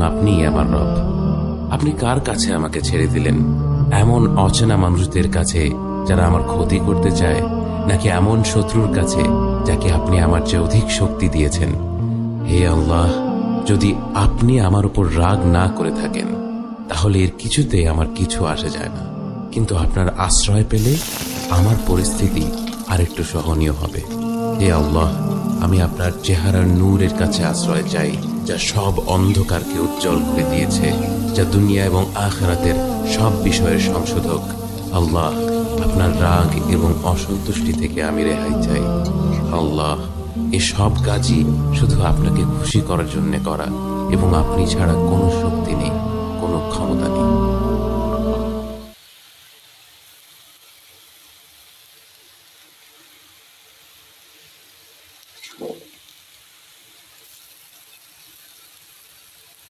আপনিই আমার রব। আপনি কার কাছে আমাকে ছেড়ে দিলেন? এমন অচেনা মানুষদের কাছে যারা আমার ক্ষতি করতে চায়, নাকি এমন শত্রুর কাছে যাকে আপনি আমার চেয়ে অধিক শক্তি দিয়েছেন? হে আল্লাহ, যদি আপনি আমার উপর রাগ না করে থাকেন তাহলে এর কিছুতে আমার কিছু আসে যায় না, কিন্তু আপনার আশ্রয় পেলে আমার পরিস্থিতি আরেকটু সহনীয় হবে। হে আল্লাহ, আমি আপনার চেহারার নূরের কাছে আশ্রয় চাই, যা সব অন্ধকারকে উজ্জ্বল করে দিয়েছে, যা দুনিয়া এবং আখিরাতের সব বিষয়ের সংশোধক। আল্লাহ, আপনার রাগ এবং অসন্তুষ্টি থেকে আমি রেহাই চাই। আল্লাহ, এ সব কাজই শুধু আপনাকে খুশি করার জন্য করা, এবং আপনি ছাড়া কোনো শক্তি নেই, কোনো ক্ষমতা নেই।